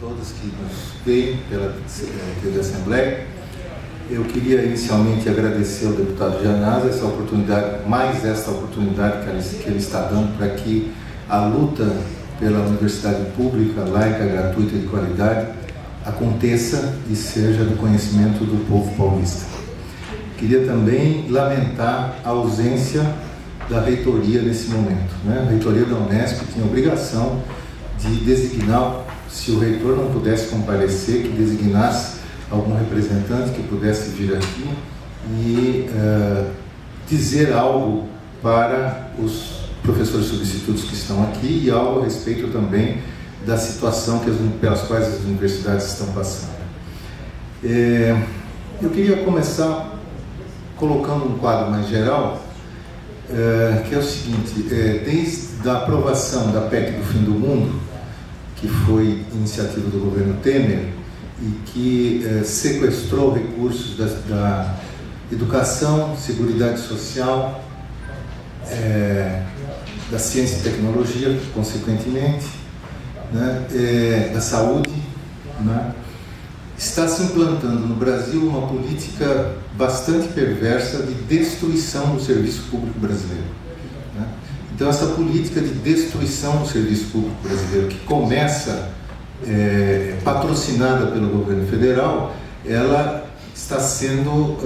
todos que nos veem pela TV Assembleia. Eu queria inicialmente agradecer ao deputado Gianazza essa oportunidade, mais esta oportunidade que ele está dando para que a luta pela universidade pública, laica, gratuita e de qualidade aconteça e seja do conhecimento do povo paulista. Queria também lamentar a ausência da reitoria nesse momento, né? A reitoria da Unesp tinha a obrigação de designar, se o reitor não pudesse comparecer, que designasse algum representante que pudesse vir aqui e dizer algo para os professores substitutos que estão aqui e algo a respeito também da situação pelas quais as universidades estão passando. Eu queria começar colocando um quadro mais geral, que é o seguinte: desde a aprovação da PEC do Fim do Mundo, que foi iniciativa do governo Temer e que sequestrou recursos da educação, seguridade social, da ciência e tecnologia, consequentemente, né, da saúde, né, está se implantando no Brasil uma política bastante perversa de destruição do serviço público brasileiro, né? Então, essa política de destruição do serviço público brasileiro, que começa patrocinada pelo governo federal, ela está sendo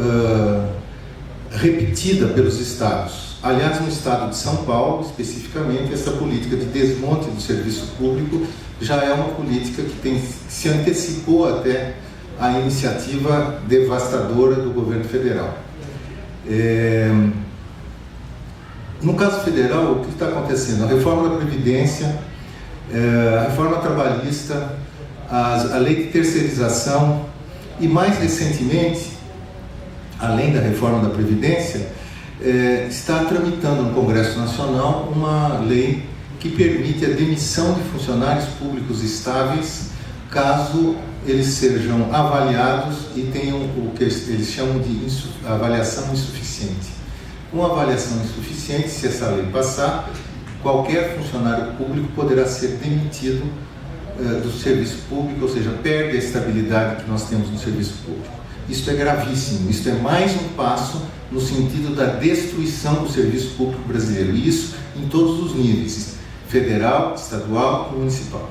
repetida pelos estados. Aliás, no estado de São Paulo, especificamente, essa política de desmonte do serviço público já é uma política que se antecipou até a iniciativa devastadora do governo federal. No caso federal, o que está acontecendo? A reforma da Previdência, a reforma trabalhista, a lei de terceirização e, mais recentemente, além da reforma da Previdência, está tramitando no Congresso Nacional uma lei que permite a demissão de funcionários públicos estáveis caso eles sejam avaliados e tenham o que eles chamam de avaliação insuficiente. Com avaliação insuficiente, se essa lei passar, qualquer funcionário público poderá ser demitido do serviço público, ou seja, perde a estabilidade que nós temos no serviço público. Isso é gravíssimo, isso é mais um passo no sentido da destruição do serviço público brasileiro, e isso em todos os níveis, federal, estadual e municipal.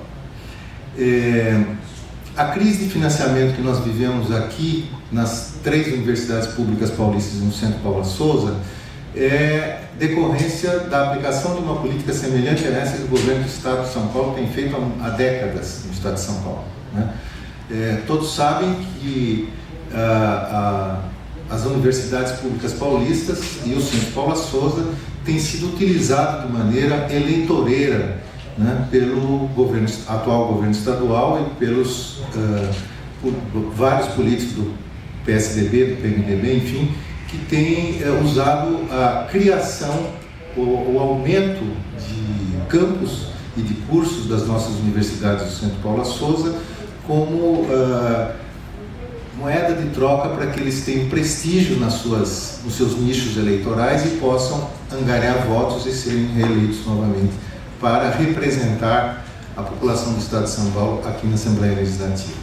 A crise de financiamento que nós vivemos aqui nas 3 universidades públicas paulistas e no Centro Paula Souza é decorrência da aplicação de uma política semelhante a essa que o governo do Estado de São Paulo tem feito há décadas no Estado de São Paulo, né? Todos sabem que as universidades públicas paulistas e o Centro Paula Souza têm sido utilizados de maneira eleitoreira, né, pelo atual governo estadual e pelos vários políticos do PSDB, do PMDB, enfim, que têm usado a criação, o aumento de campus e de cursos das nossas universidades do Centro Paula Souza como moeda de troca para que eles tenham prestígio nos seus nichos eleitorais e possam angariar votos e serem reeleitos novamente para representar a população do Estado de São Paulo aqui na Assembleia Legislativa.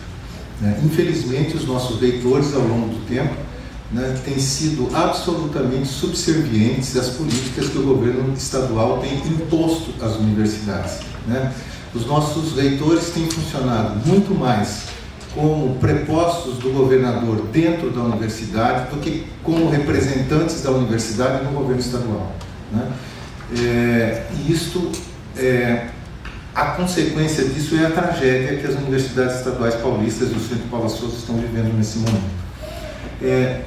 Infelizmente, os nossos reitores, ao longo do tempo, têm sido absolutamente subservientes às políticas que o governo estadual tem imposto às universidades, né? Os nossos reitores têm funcionado muito mais como prepostos do governador dentro da universidade do que como representantes da universidade no governo estadual, né? E isto, a consequência disso é a tragédia que as universidades estaduais paulistas e o Centro Paula Souza estão vivendo nesse momento.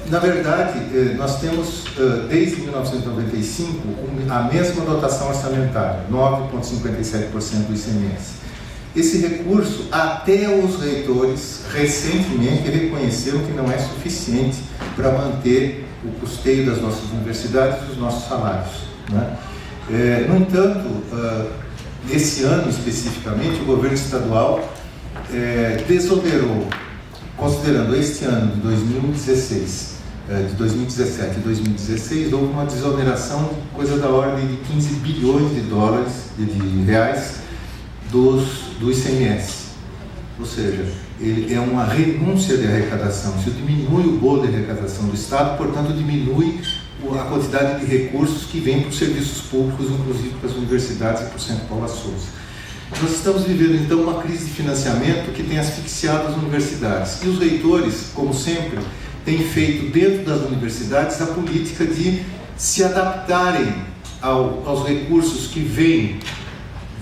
Na verdade, nós temos, desde 1995, a mesma dotação orçamentária, 9,57% do ICMS. Esse recurso, até os reitores recentemente reconheceram que não é suficiente para manter o custeio das nossas universidades e os nossos salários, né? No entanto, esse ano especificamente, o governo estadual desonerou, considerando este ano de 2016, de 2017 e 2016, houve uma desoneração de coisa da ordem de 15 bilhões de reais do ICMS. ou seja, ele é uma renúncia de arrecadação. Isso diminui o bolo de arrecadação do Estado, portanto diminui a quantidade de recursos que vem para os serviços públicos, inclusive para as universidades e para o Centro Paula Souza. Nós estamos vivendo então uma crise de financiamento que tem asfixiado as universidades. E os reitores, como sempre, têm feito dentro das universidades a política de se adaptarem aos recursos que vêm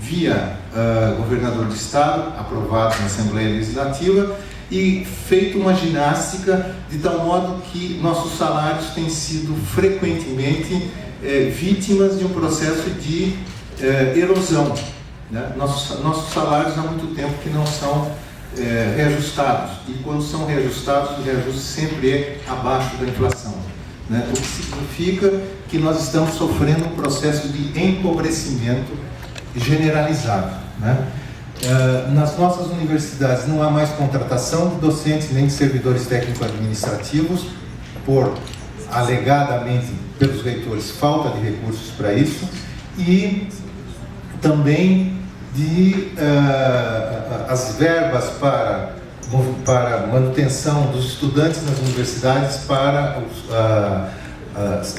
via governador do Estado, aprovado na Assembleia Legislativa, e feito uma ginástica de tal modo que nossos salários têm sido frequentemente vítimas de um processo de erosão. Né? Nossos salários há muito tempo que não são reajustados, e quando são reajustados, o reajuste sempre é abaixo da inflação. Né? O que significa que nós estamos sofrendo um processo de empobrecimento generalizado. Né? Nas nossas universidades não há mais contratação de docentes nem de servidores técnico-administrativos, por, alegadamente, pelos reitores, falta de recursos para isso, e também as verbas para manutenção dos estudantes nas universidades, para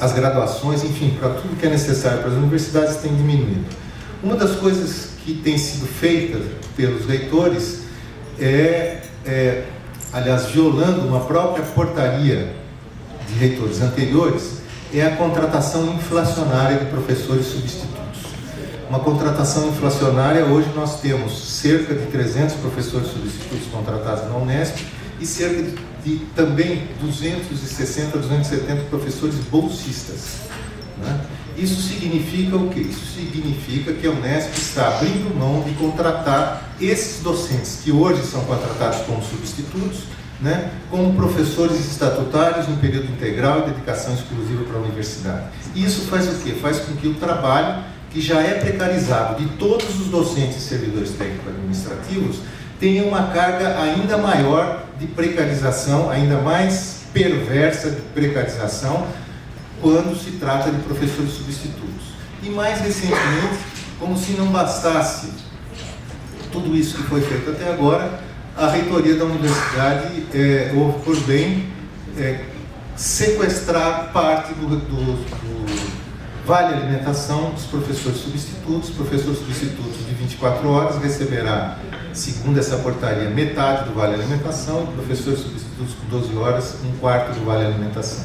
as graduações, enfim, para tudo que é necessário para as universidades tem diminuído. Uma das coisas que tem sido feita pelos reitores aliás, violando uma própria portaria de reitores anteriores, é a contratação inflacionária de professores substitutos. Uma contratação inflacionária, hoje nós temos cerca de 300 professores substitutos contratados na Unesp e cerca de também 260, 270 professores bolsistas. Né? Isso significa o quê? Isso significa que a Unesp está abrindo mão de contratar esses docentes que hoje são contratados como substitutos, né, como professores estatutários em período integral e dedicação exclusiva para a universidade. E isso faz o quê? Faz com que o trabalho, que já é precarizado, de todos os docentes e servidores técnico-administrativos, tenha uma carga ainda maior de precarização, ainda mais perversa de precarização, quando se trata de professores substitutos. E mais recentemente, como se não bastasse tudo isso que foi feito até agora, a reitoria da universidade houve por bem sequestrar parte do Vale Alimentação dos professores substitutos. Professor substituto de 24 horas receberá, segundo essa portaria, metade do Vale Alimentação, e professores substitutos com 12 horas, um quarto do Vale Alimentação.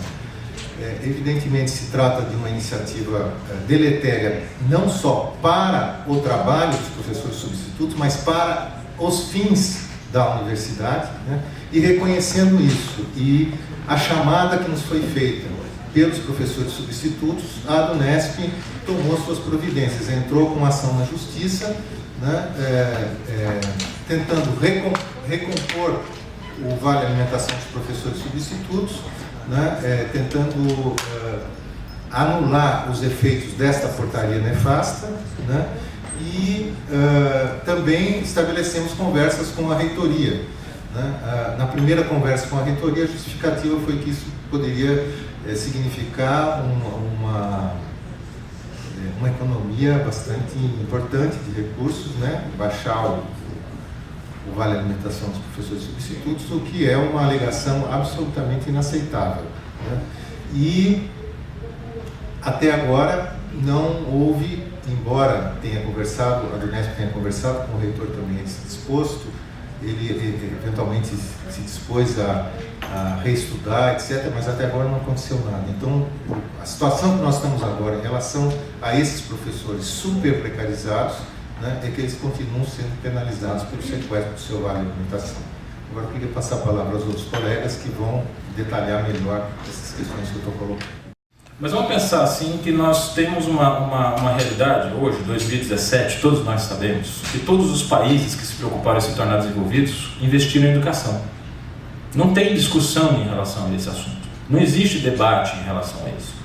Evidentemente se trata de uma iniciativa deletéria, não só para o trabalho dos professores substitutos, mas para os fins da universidade, né? E reconhecendo isso e a chamada que nos foi feita pelos professores substitutos, a Unesp tomou suas providências, entrou com ação na justiça, né? Tentando recompor o Vale Alimentação dos professores substitutos, né? Tentando anular os efeitos desta portaria nefasta, né? E também estabelecemos conversas com a reitoria. Né? Na primeira conversa com a reitoria, a justificativa foi que isso poderia significar uma economia bastante importante de recursos, né? Baixar o Vale Alimentação dos professores substitutos, o que é uma alegação absolutamente inaceitável. Né? E até agora não houve, embora tenha conversado, a Unesp tenha conversado com o reitor também disposto, ele eventualmente se dispôs a reestudar, etc., mas até agora não aconteceu nada. Então, a situação que nós estamos agora em relação a esses professores super precarizados, né, é que eles continuam sendo penalizados pelo sequestro do seu Vale Alimentação. Agora eu queria passar a palavra aos outros colegas que vão detalhar melhor essas questões que eu estou colocando. Mas vamos pensar assim que nós temos uma realidade hoje, 2017, todos nós sabemos, que todos os países que se preocuparam em se tornar desenvolvidos investiram em educação. Não tem discussão em relação a esse assunto. Não existe debate em relação a isso.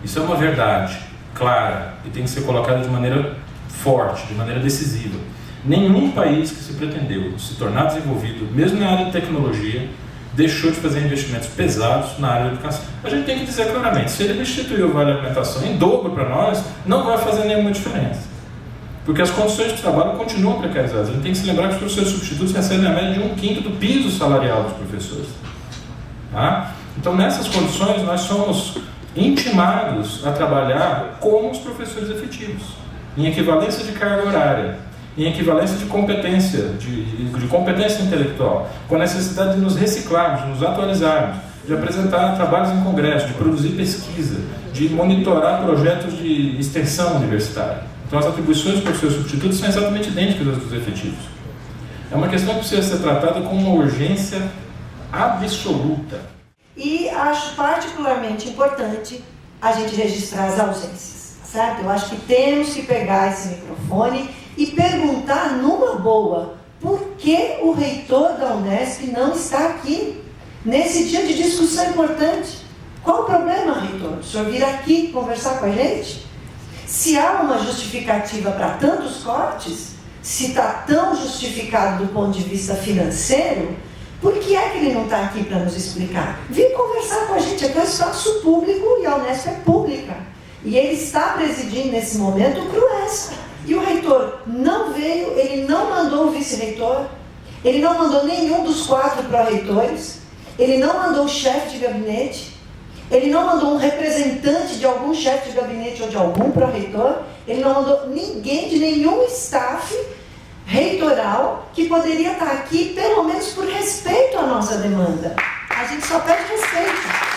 Isso é uma verdade clara e tem que ser colocada de maneira forte, de maneira decisiva. Nenhum país que se pretendeu se tornar desenvolvido, mesmo na área de tecnologia, deixou de fazer investimentos pesados na área da educação. A gente tem que dizer claramente, se ele instituir o Vale Alimentação em dobro para nós, não vai fazer nenhuma diferença. porque as condições de trabalho continuam precarizadas. A gente tem que se lembrar que os professores substitutos recebem a média de 1/5 do piso salarial dos professores. Tá? Então, nessas condições, nós somos intimados a trabalhar como os professores efetivos, em equivalência de carga horária, em equivalência de competência, de competência intelectual, com a necessidade de nos reciclarmos, de nos atualizarmos, de apresentar trabalhos em congresso, de produzir pesquisa, de monitorar projetos de extensão universitária. Então, as atribuições dos professores substitutos são exatamente idênticas às dos efetivos. É uma questão que precisa ser tratada com uma urgência absoluta. E acho particularmente importante a gente registrar as ausências, certo? Eu acho que temos que pegar esse microfone e perguntar numa boa por que o reitor da Unesp não está aqui nesse dia de discussão importante. Qual o problema, reitor? O senhor vir aqui conversar com a gente? Se há uma justificativa para tantos cortes, se está tão justificado do ponto de vista financeiro, por que é que ele não está aqui para nos explicar? Vim conversar com a gente, aqui é um espaço público e a Unesp é pública. E ele está presidindo nesse momento o CRUESP. E o reitor não veio, ele não mandou o vice-reitor, ele não mandou nenhum dos 4 pró-reitores, ele não mandou o chefe de gabinete, ele não mandou um representante de algum chefe de gabinete ou de algum pró-reitor, ele não mandou ninguém de nenhum staff reitoral que poderia estar aqui, pelo menos por respeito à nossa demanda. A gente só pede respeito.